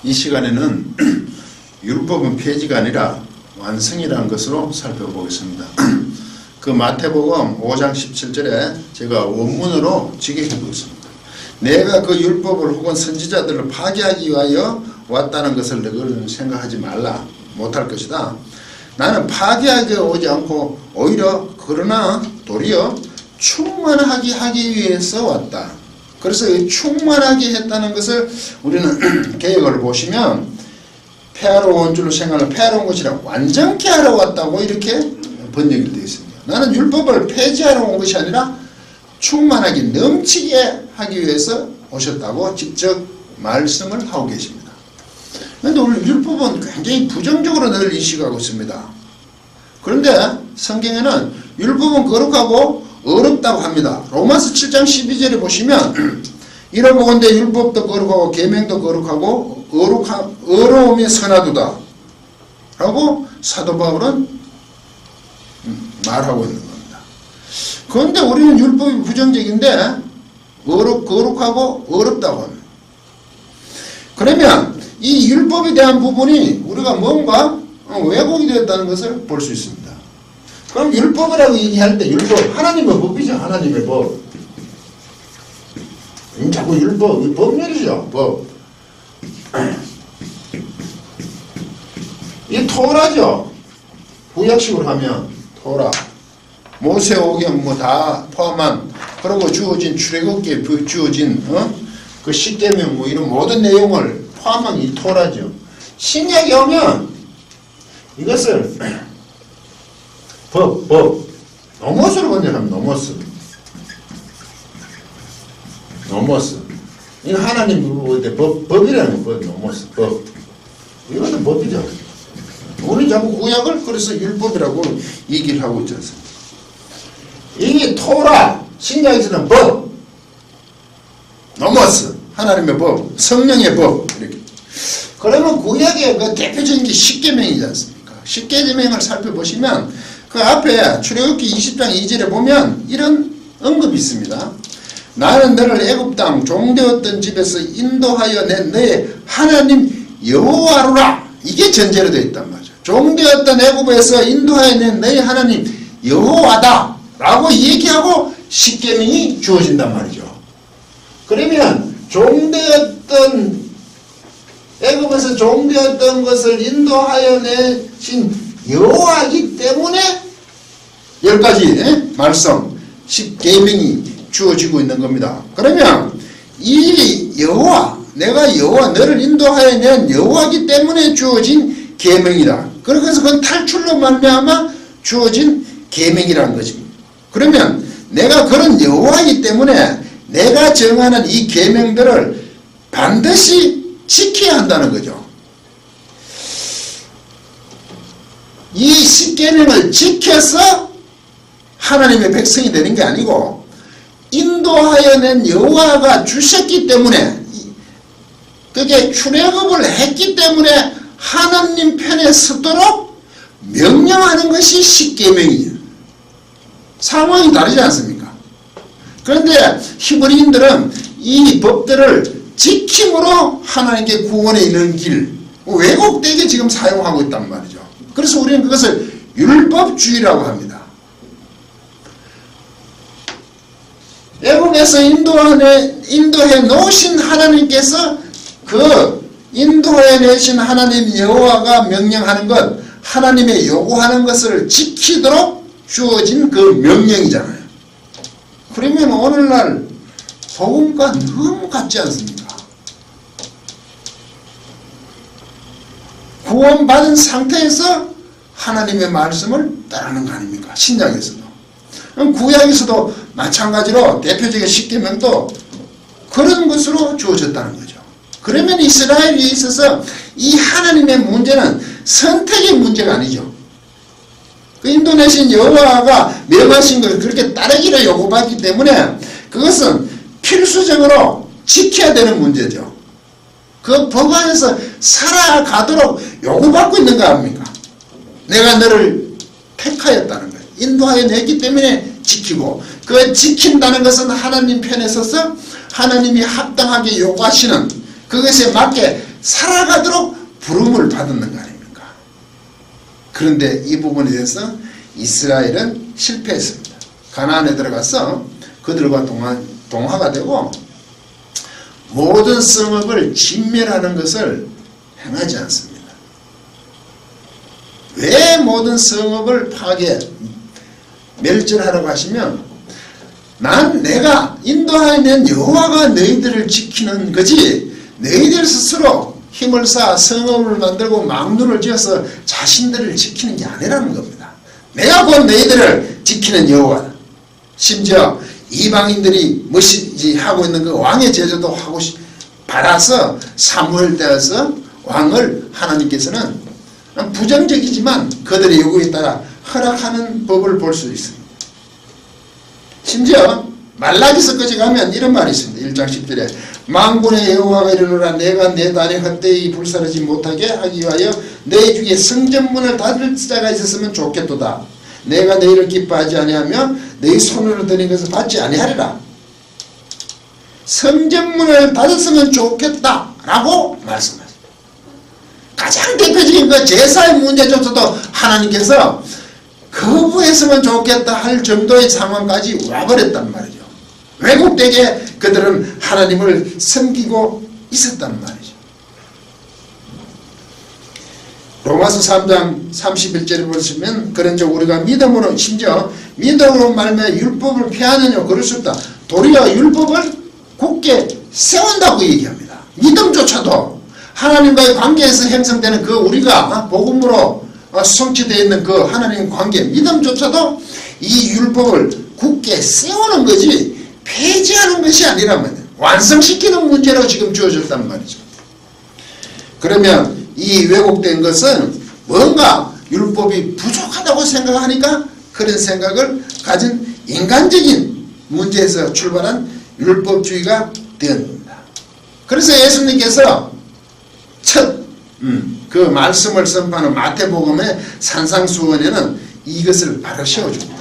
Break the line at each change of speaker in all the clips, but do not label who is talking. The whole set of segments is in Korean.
이 시간에는 율법은 폐지가 아니라 완성이라는 것으로 살펴보겠습니다. 그 마태복음 5장 17절에 제가 원문으로 직역해 보겠습니다. 내가 그 율법을 혹은 선지자들을 파괴하기 위하여 왔다는 것을 너희는 생각하지 말라. 못할 것이다. 나는 파괴하기 오지 않고 오히려 그러나 도리어 충만하게 하기 위해서 왔다. 그래서 이 충만하게 했다는 것을 우리는 개역을 보시면 폐하러 온 줄로 생각하는 폐하러 온 것이라 완전케 하러 왔다고 이렇게 번역이 되어 있습니다. 나는 율법을 폐지하러 온 것이 아니라 충만하게 넘치게 하기 위해서 오셨다고 직접 말씀을 하고 계십니다. 그런데 오늘 율법은 굉장히 부정적으로 늘 인식하고 있습니다. 그런데 성경에는 율법은 거룩하고 어렵다고 합니다. 로마서 7장 12절에 보시면 이러보건대 율법도 거룩하고 계명도 거룩하고 어려움이 선하도다 라고 사도 바울은 말하고 있는 겁니다. 그런데 우리는 율법이 부정적인데 거룩하고 어렵다고 합니다. 그러면 이 율법에 대한 부분이 우리가 뭔가 왜곡이 되었다는 것을 볼 수 있습니다. 그럼 율법이라고 얘기할 때 율법, 하나님의 법이죠. 하나님의 법. 자꾸 율법, 법률이죠. 법. 이 토라죠. 구약식으로 하면 토라. 모세오경 뭐 다 포함한, 그리고 주어진 출애굽기에 주어진 그 십계명 뭐 이런 모든 내용을 포함한 이 토라죠. 신약에 오면 이것을 법, 노모스로 번역하면 노모스. 이거 하나님 법이라는 법, 노모스, 법. 이것은 법이죠. 우리 자꾸 구약을 그래서 율법이라고 얘기를 하고 있지 않습니까? 이게 토라, 신약에서는 법, 노모스, 하나님의 법, 성령의 법, 이렇게. 그러면 구약의 그 대표적인 게 십계명이지 않습니까? 십계명을 살펴보시면 그 앞에 출애굽기 20장 2절에 보면 이런 언급이 있습니다. 나는 너를 애굽 땅 종되었던 집에서 인도하여 낸 너의 하나님 여호와로라. 이게 전제로 되어 있단 말이죠. 종되었던 애굽에서 인도하여 낸 너의 하나님 여호와다 라고 얘기하고 십계명이 주어진단 말이죠. 그러면 애굽에서 종되었던 것을 인도하여 내신 여호와이기 때문에 10가지 말씀 10계명이 주어지고 있는 겁니다. 그러면 이 여호와, 내가 여호와, 너를 인도하여 낸 여호와이기 때문에 주어진 계명이다. 그래서 그건 탈출로 말미암아 주어진 계명이라는 것입니다. 그러면 내가 그런 여호와이기 때문에 내가 정하는 이 계명들을 반드시 지켜야 한다는 거죠. 이 십계명을 지켜서 하나님의 백성이 되는 게 아니고 인도하여 낸 여호와가 주셨기 때문에 그게 출애굽을 했기 때문에 하나님 편에 서도록 명령하는 것이 십계명이에요. 상황이 다르지 않습니까? 그런데 히브리인들은 이 법들을 지킴으로 하나님께 구원에 이르는 길, 왜곡되게 지금 사용하고 있단 말이죠. 그래서 우리는 그것을 율법주의라고 합니다. 애국에서 인도해 놓으신 하나님께서 그 인도해 내신 하나님 여호와가 명령하는 것, 하나님의 요구하는 것을 지키도록 주어진 그 명령이잖아요. 그러면 오늘날 복음과 너무 같지 않습니까? 구원받은 상태에서 하나님의 말씀을 따르는 거 아닙니까? 신약에서도. 구약에서도 마찬가지로 대표적인 십계명도 그런 것으로 주어졌다는 거죠. 그러면 이스라엘에 있어서 이 하나님의 문제는 선택의 문제가 아니죠. 그 인도내신 여호와가 명하신 것을 그렇게 따르기를 요구받기 때문에 그것은 필수적으로 지켜야 되는 문제죠. 그 법 안에서 살아가도록 요구받고 있는 거 아닙니까? 내가 너를 택하였다는 거예요. 인도하여 냈기 때문에 지키고, 그 지킨다는 것은 하나님 편에 서서 하나님이 합당하게 요구하시는 그것에 맞게 살아가도록 부름을 받았는 거 아닙니까? 그런데 이 부분에 대해서 이스라엘은 실패했습니다. 가나안에 들어가서 그들과 동화가 되고 모든 성읍을 진멸하는 것을 행하지 않습니다. 왜 모든 성읍을 파괴 멸절하라고 하시면 내가 인도하여 여호와가 너희들을 지키는 거지 너희들 스스로 힘을 쌓아 성읍을 만들고 망루를 지어서 자신들을 지키는 게 아니라는 겁니다. 내가 곧 너희들을 지키는 여호와다. 심지어 이방인들이 하고 있는 그 왕의 제도도 하고 받아서 사무엘 때에서 왕을 하나님께서는 부정적이지만 그들의 요구에 따라 허락하는 법을 볼 수 있습니다. 심지어 말라기서까지 가면 이런 말이 있습니다. 1장 10절에 만군의 여호와가 이르노라 내가 내 날에 헛되이 불사르지 못하게 하기 위하여 내 중에 성전문을 닫을 자가 있었으면 좋겠도다. 내가 너희를 기뻐하지 아니하며 너희 손으로 드린 것을 받지 아니하리라. 성전문을 닫았으면 좋겠다라고 말씀하십니다. 가장 대표적인 그 제사의 문제조차도 하나님께서 거부했으면 좋겠다 할 정도의 상황까지 와버렸단 말이죠. 왜곡되게 그들은 하나님을 섬기고 있었단 말이죠. 로마서 3장 31절에 보시면 그런즉 우리가 믿음으로 심지어 믿음으로 말미암아 율법을 폐하느냐 그럴 수 없다. 도리어 율법을 굳게 세운다고 얘기합니다. 믿음조차도 하나님과의 관계에서 형성되는 그 우리가 복음으로 성취되어 있는 그 하나님의 관계 믿음조차도 이 율법을 굳게 세우는 거지 폐지하는 것이 아니라면 완성시키는 문제로 지금 주어졌단 말이죠. 그러면 이 왜곡된 것은 뭔가 율법이 부족하다고 생각하니까 그런 생각을 가진 인간적인 문제에서 출발한 율법주의가 되었습니다. 그래서 예수님께서 첫 그 말씀을 선포하는 마태복음의 산상수훈에는 이것을 바로 세워줍니다.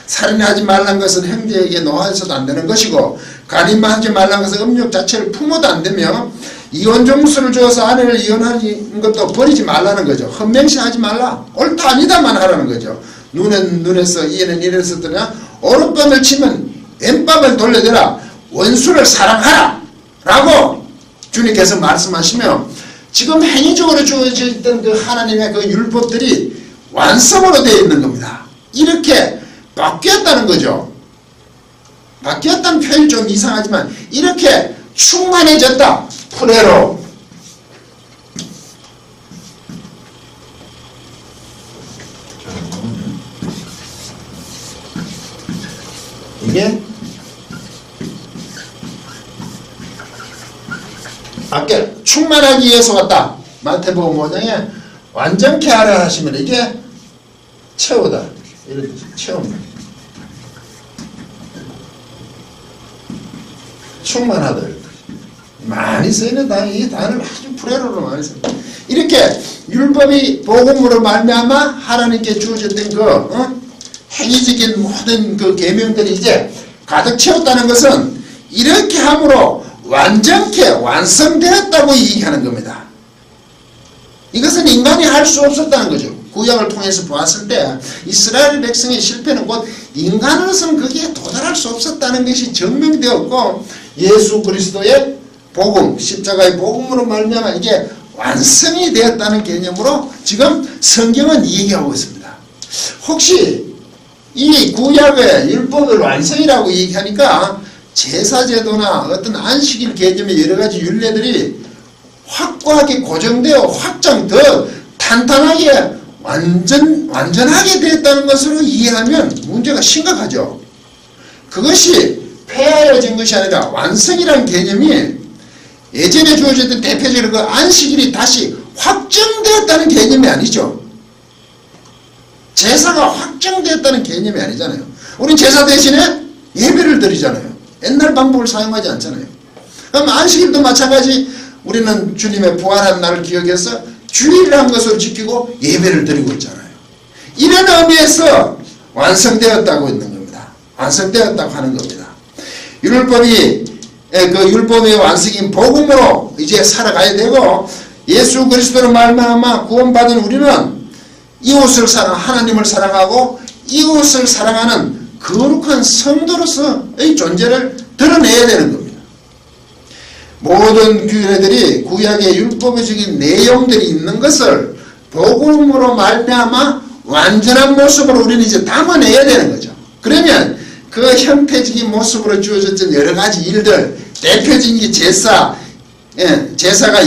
살인하지 말란 것은 형제에게 노하여서도 안 되는 것이고 간임하지 말란 것은 음욕 자체를 품어도 안 되며 이혼 점수를 주어서 아내를 이혼하는 것도 버리지 말라는 거죠. 헛맹시하지 말라. 옳다 아니다만 하라는 거죠. 눈은 눈에서 이에는 이에서 뜨냐 오른밤을 치면 왼밤을 돌려대라. 원수를 사랑하라 라고 주님께서 말씀하시며 지금 행위적으로 주어져 있던 그 하나님의 그 율법들이 완성으로 되어 있는 겁니다. 이렇게 바뀌었다는 거죠. 바뀌었다는 표현이 좀 이상하지만 이렇게 충만해졌다. 푸레로. 이게 밖에 충만하기 위해서 왔다. 마태복음 5장에 완전케 하라 하시면 이게 채우다. 이런 뜻이 채웁니다. 충만하다. 많이 쓰이는 이 단어를 아주 불회로로 많이 씁니다. 이렇게 율법이 복음으로 말미암아 하나님께 주어졌던 그 행위적인 모든 그 계명들이 이제 가득 채웠다는 것은 이렇게 함으로 완전케 완성되었다고 얘기하는 겁니다. 이것은 인간이 할 수 없었다는 거죠. 구약을 통해서 보았을 때 이스라엘 백성의 실패는 곧 인간으로서는 거기에 도달할 수 없었다는 것이 증명되었고 예수 그리스도의 복음, 십자가의 복음으로 말미암아 이게 완성이 되었다는 개념으로 지금 성경은 얘기하고 있습니다. 혹시 이 구약의 율법을 완성이라고 얘기하니까 제사제도나 어떤 안식일 개념의 여러가지 율례들이 확고하게 고정되어 확장 더 탄탄하게 완전하게 되었다는 것으로 이해하면 문제가 심각하죠. 그것이 폐하여진 것이 아니라 완성이라는 개념이 예전에 주어졌던 대표적인 그 안식일이 다시 확정되었다는 개념이 아니죠. 제사가 확정되었다는 개념이 아니잖아요. 우린 제사 대신에 예배를 드리잖아요. 옛날 방법을 사용하지 않잖아요. 그럼 안식일도 마찬가지 우리는 주님의 부활한 날을 기억해서 주일이라는 것을 지키고 예배를 드리고 있잖아요. 이런 의미에서 완성되었다고 있는 겁니다. 완성되었다고 하는 겁니다. 율법이 그 율법의 완성인 복음으로 이제 살아가야 되고, 예수 그리스도로 말미암아 구원받은 우리는 이웃을 하나님을 사랑하고 이웃을 사랑하는 거룩한 성도로서의 존재를 드러내야 되는 겁니다. 모든 교회들이 구약의 율법적인 내용들이 있는 것을 복음으로 말미암아 완전한 모습으로 우리는 이제 담아내야 되는 거죠. 그러면 그 형태적인 모습으로 주어졌던 여러 가지 일들, 대표적인 게 제사가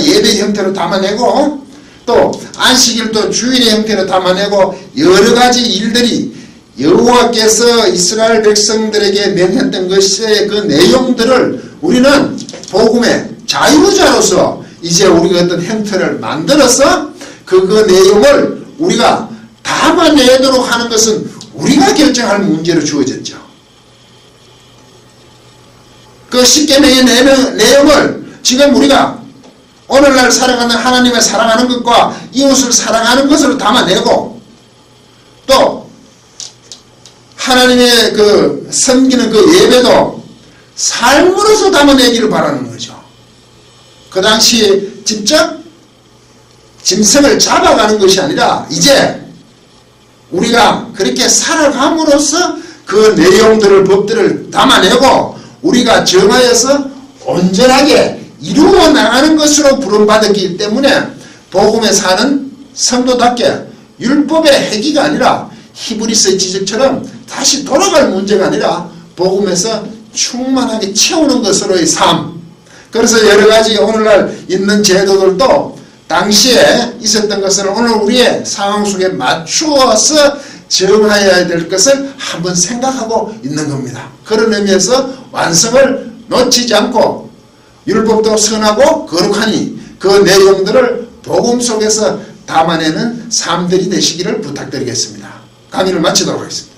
예배 형태로 담아내고, 또 안식일도 주일의 형태로 담아내고, 여러 가지 일들이 여호와께서 이스라엘 백성들에게 명했던 것의 그 내용들을 우리는 복음의 자유자로서 이제 우리가 어떤 형태를 만들어서 그 내용을 우리가 담아내도록 하는 것은 우리가 결정할 문제로 주어졌죠. 그 십계명의 내용을 지금 우리가 오늘날 살아가는 하나님을 사랑하는 것과 이웃을 사랑하는 것으로 담아내고, 또 하나님의 그 섬기는 그 예배도 삶으로서 담아내기를 바라는 거죠. 그 당시에 직접 짐승을 잡아가는 것이 아니라 이제 우리가 그렇게 살아감으로써 그 내용들을, 법들을 담아내고 우리가 정하여서 온전하게 이루어 나가는 것으로 부름받았기 때문에 복음에 사는 성도답게 율법의 해기가 아니라 히브리서 지적처럼 다시 돌아갈 문제가 아니라 복음에서 충만하게 채우는 것으로의 삶. 그래서 여러 가지 오늘날 있는 제도들도 당시에 있었던 것을 오늘 우리의 상황 속에 맞추어서 정하여야 될 것을 한번 생각하고 있는 겁니다. 그런 의미에서 완성을 놓치지 않고 율법도 선하고 거룩하니 그 내용들을 복음 속에서 담아내는 삶들이 되시기를 부탁드리겠습니다. 강의를 마치도록 하겠습니다.